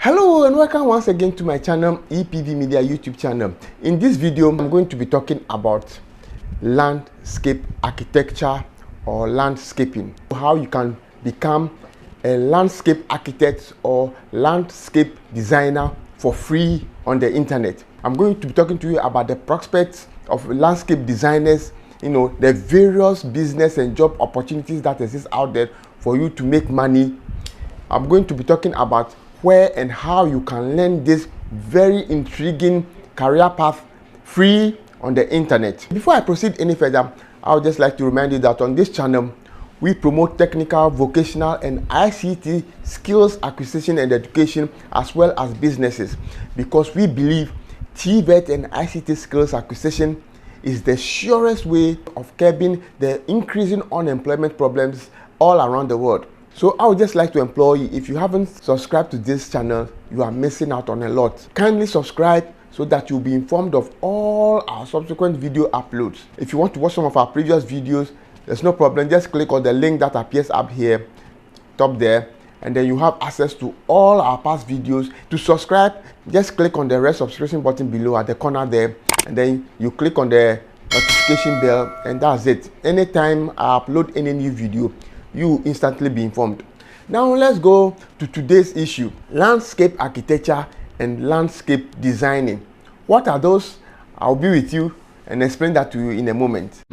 Hello and welcome once again to my channel, EPV Media YouTube channel. In this video, I'm going to be talking about landscape architecture or landscaping. How you can become a landscape architect or landscape designer for free on the internet. I'm going to be talking to you about the prospects of landscape designers, the various business and job opportunities that exist out there for you to make money. I'm going to be talking about where and how you can learn this very intriguing career path free on the internet. Before I proceed any further, I would just like to remind you that on this channel, we promote technical, vocational, and ICT skills acquisition and education, as well as businesses, because we believe TVET and ICT skills acquisition is the surest way of curbing the increasing unemployment problems all around the world. So I would just like to implore you, if you haven't subscribed to this channel, you are missing out on a lot. Kindly subscribe so that you'll be informed of all our subsequent video uploads. If you want to watch some of our previous videos, there's no problem. Just click on the link that appears up here, top there, and then you have access to all our past videos. To subscribe, just click on the red subscription button below at the corner there, and then you click on the notification bell, and that's it. Anytime I upload any new video, you will instantly be informed. Now let's go to today's issue: landscape architecture and landscape designing. What are those? I'll be with you and explain that to you in a moment.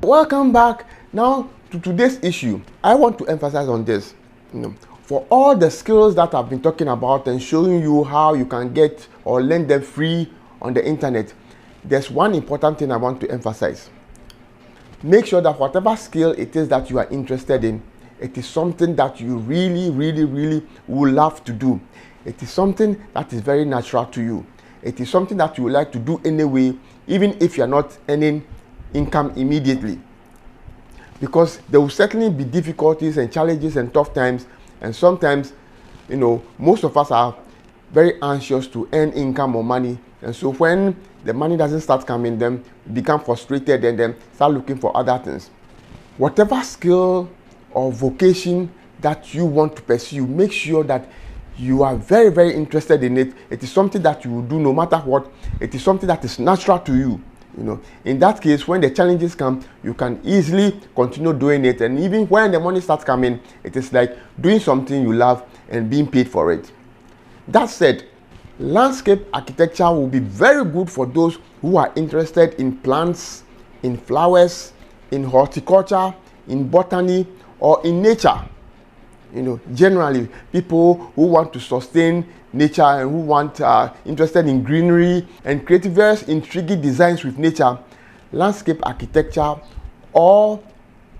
Welcome back. Now to today's issue, I want to emphasize on this. For all the skills that I've been talking about and showing you how you can get or learn them free on the internet, there's one important thing I want to emphasize. Make sure that whatever skill it is that you are interested in, it is something that you really would love to do. It is something that is very natural to you. It is something that you would like to do anyway, even if you're not earning income immediately. Because there will certainly be difficulties and challenges and tough times, and sometimes, most of us are very anxious to earn income or money, and so when the money doesn't start coming, then become frustrated and then start looking for other things. Whatever skill or vocation that you want to pursue, make sure that you are very interested in it. It is something that you will do no matter what. It is something that is natural to you. In that case, when the challenges come, you can easily continue doing it, and even when the money starts coming, it is like doing something you love and being paid for it. That said, landscape architecture will be very good for those who are interested in plants, in flowers, in horticulture, in botany, or in nature. Generally, people who want to sustain nature and who want interested in greenery and create various intriguing designs with nature, landscape architecture or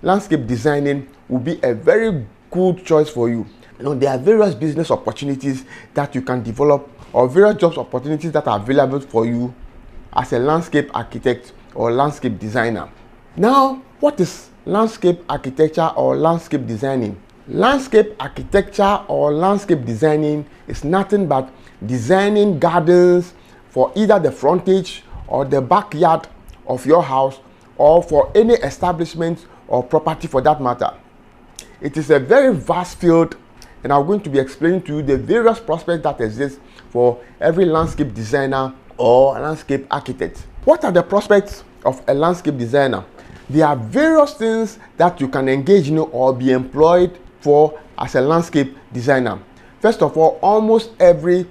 landscape designing will be a very good choice for you. There are various business opportunities that you can develop, or various jobs opportunities that are available for you as a landscape architect or landscape designer. Now, what is landscape architecture or landscape designing? Landscape architecture or landscape designing is nothing but designing gardens for either the frontage or the backyard of your house, or for any establishment or property for that matter. It is a very vast field, and I'm going to be explaining to you the various prospects that exist for every landscape designer or landscape architect. What are the prospects of a landscape designer? There are various things that you can engage in or be employed for as a landscape designer. First of all, almost every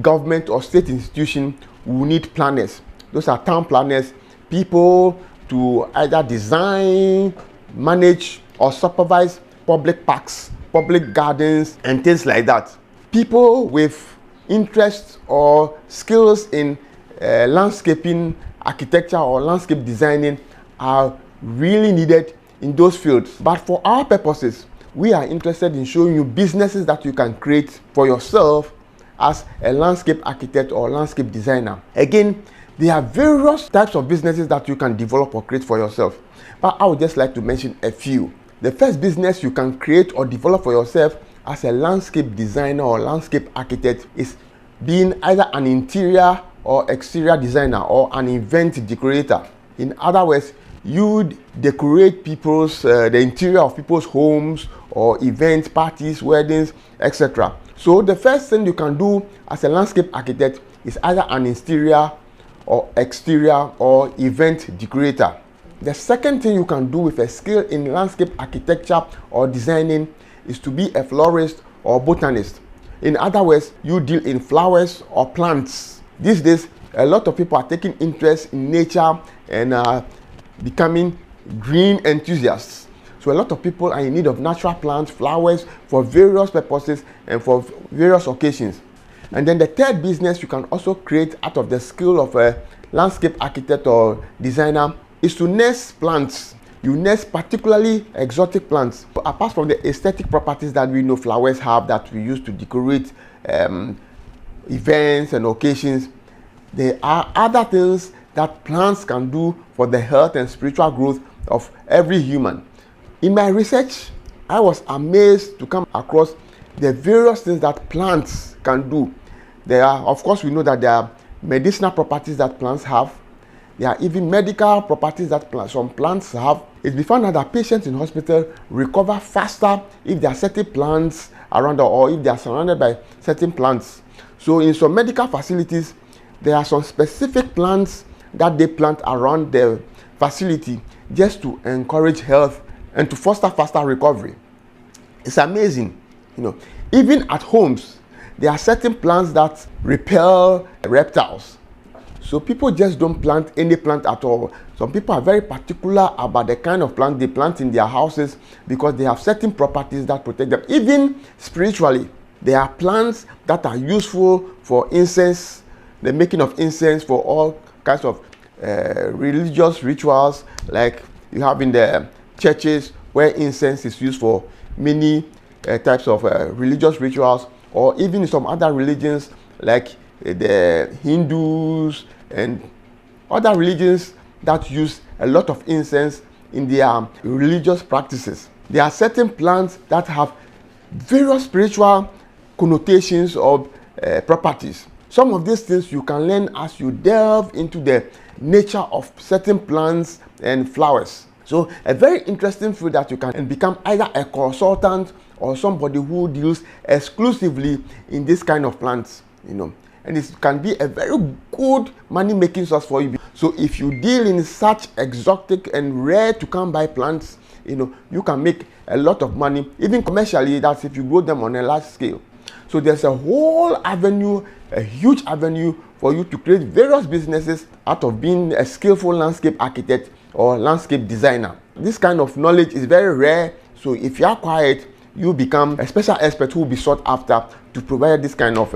government or state institution will need planners. Those are town planners, people to either design, manage, or supervise public parks, public gardens, and things like that. People with interests or skills in landscaping architecture or landscape designing are really needed in those fields. But for our purposes, we are interested in showing you businesses that you can create for yourself as a landscape architect or landscape designer. Again, there are various types of businesses that you can develop or create for yourself, but I would just like to mention a few. The first business you can create or develop for yourself as a landscape designer or landscape architect is being either an interior or exterior designer or an event decorator. In other words, you decorate the interior of people's homes or events, parties, weddings, etc. So the first thing you can do as a landscape architect is either an interior or exterior or event decorator. The second thing you can do with a skill in landscape architecture or designing is to be a florist or botanist. In other words, you deal in flowers or plants. These days, a lot of people are taking interest in nature and becoming green enthusiasts. So a lot of people are in need of natural plants, flowers for various purposes and for various occasions. And then the third business you can also create out of the skill of a landscape architect or designer is to nurse plants. You nurse particularly exotic plants. Apart from the aesthetic properties that we know flowers have that we use to decorate events and occasions, there are other things that plants can do for the health and spiritual growth of every human. In my research, I was amazed to come across the various things that plants can do. There are, of course, we know that there are medicinal properties that plants have. There are even medical properties that some plants have. It's been found that patients in hospital recover faster if there are certain plants around or if they are surrounded by certain plants. So in some medical facilities, there are some specific plants that they plant around the facility just to encourage health and to foster faster recovery. It's amazing. Even at homes, there are certain plants that repel reptiles. So people just don't plant any plant at all. Some people are very particular about the kind of plant they plant in their houses because they have certain properties that protect them. Even spiritually, there are plants that are useful for incense, the making of incense for all kinds of religious rituals, like you have in the churches where incense is used for many types of religious rituals, or even in some other religions like the Hindus and other religions that use a lot of incense in their religious practices. There are certain plants that have various spiritual connotations or properties. Some of these things you can learn as you delve into the nature of certain plants and flowers. So a very interesting field that you can become either a consultant or somebody who deals exclusively in this kind of plants, and it can be a very good money-making source for you. So if you deal in such exotic and rare to come by plants, you can make a lot of money, even commercially. That's if you grow them on a large scale. So there's a whole avenue, a huge avenue for you to create various businesses out of being a skillful landscape architect or landscape designer. This kind of knowledge is very rare. So if you acquire it, you become a special expert who will be sought after to provide this kind of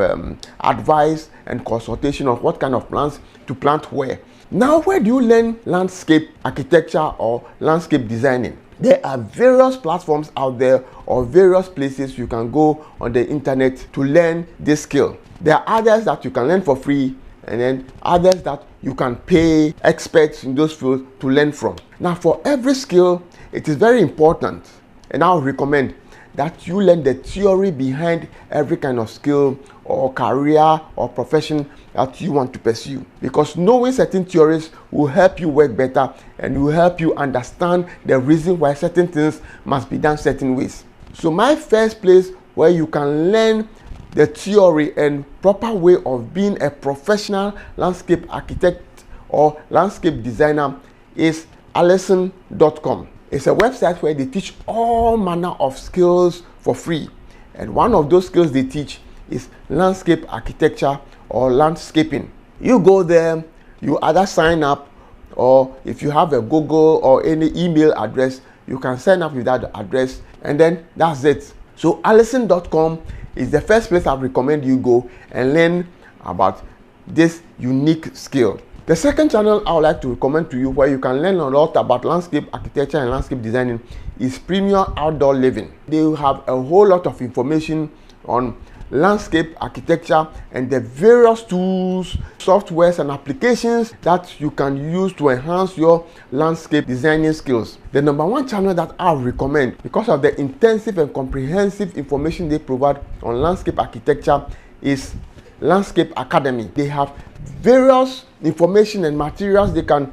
advice and consultation of what kind of plants to plant where. Now, where do you learn landscape architecture or landscape designing? There are various platforms out there or various places you can go on the internet to learn this skill. There are others that you can learn for free, and then others that you can pay experts in those fields to learn from. Now, for every skill, it is very important, and I would recommend that you learn the theory behind every kind of skill or career or profession that you want to pursue, because knowing certain theories will help you work better and will help you understand the reason why certain things must be done certain ways. So my first place where you can learn the theory and proper way of being a professional landscape architect or landscape designer is allison.com. It's a website where they teach all manner of skills for free. And one of those skills they teach is landscape architecture or landscaping. You go there, you either sign up, or if you have a Google or any email address, you can sign up with that address, and then that's it. So allison.com is the first place I recommend you go and learn about this unique skill. The second channel I would like to recommend to you where you can learn a lot about landscape architecture and landscape designing is Premier Outdoor Living. They have a whole lot of information on landscape architecture and the various tools, softwares and applications that you can use to enhance your landscape designing skills. The number one channel that I recommend, because of the intensive and comprehensive information they provide on landscape architecture, is Landscape Academy. They have various information and materials they can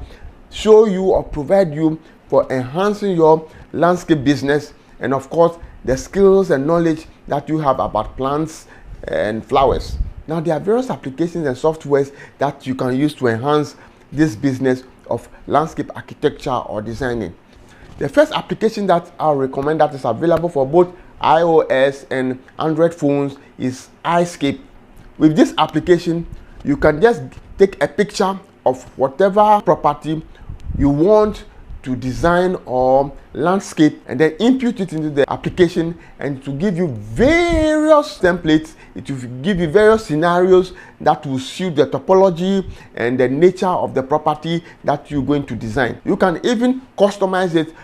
show you or provide you for enhancing your landscape business, and of course the skills and knowledge that you have about plants and flowers. Now, there are various applications and softwares that you can use to enhance this business of landscape architecture or designing. The first application that I'll recommend that is available for both iOS and Android phones is iScape. With this application, you can just take a picture of whatever property you want to design or landscape, and then input it into the application, and to give you various templates. It will give you various scenarios that will suit the topology and the nature of the property that you're going to design. You can even customize it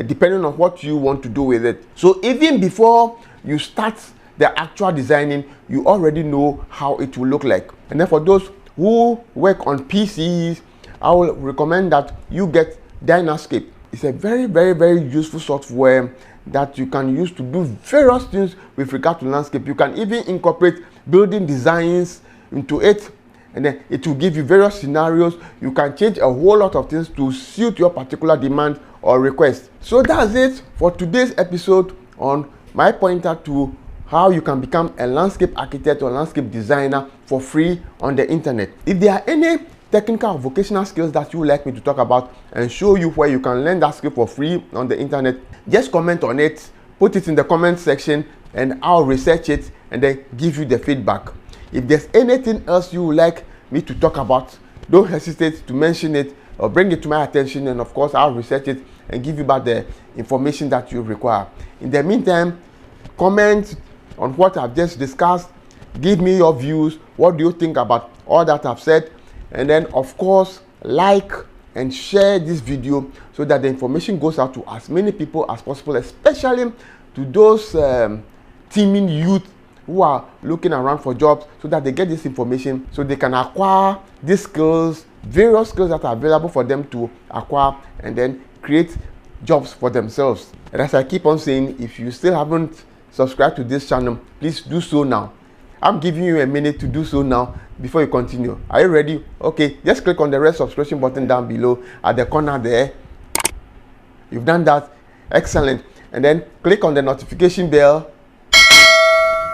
depending on what you want to do with it. So even before you start the actual designing, you already know how it will look like. And then for those who work on PCs, I will recommend that you get Dynascape. It's a very useful software that you can use to do various things with regard to landscape. You can even incorporate building designs into it, and then it will give you various scenarios. You can change a whole lot of things to suit your particular demand or request. So that's it for today's episode on my pointer to how you can become a landscape architect or landscape designer for free on the internet. If there are any technical or vocational skills that you would like me to talk about and show you where you can learn that skill for free on the internet, just comment on it, put it in the comment section, and I'll research it and then give you the feedback. If there's anything else you would like me to talk about, don't hesitate to mention it or bring it to my attention, and of course I'll research it and give you back the information that you require. In the meantime, comment on what I've just discussed, give me your views. What do you think about all that I've said? And then of course, like and share this video so that the information goes out to as many people as possible, especially to those teeming youth who are looking around for jobs, so that they get this information so they can acquire these skills, various skills that are available for them to acquire, and then create jobs for themselves. And as I keep on saying, if you still haven't subscribed to this channel, please do so now. I'm giving you a minute to do so now before you continue. Are you ready? Okay, just click on the red subscription button down below at the corner there. You've done that. Excellent. And then click on the notification bell.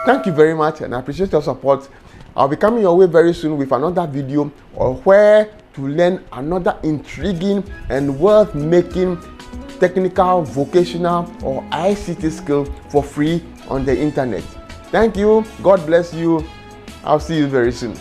Thank you very much, and I appreciate your support. I'll be coming your way very soon with another video on where to learn another intriguing and worth-making technical, vocational, or ICT skill for free on the internet. Thank you. God bless you. I'll see you very soon.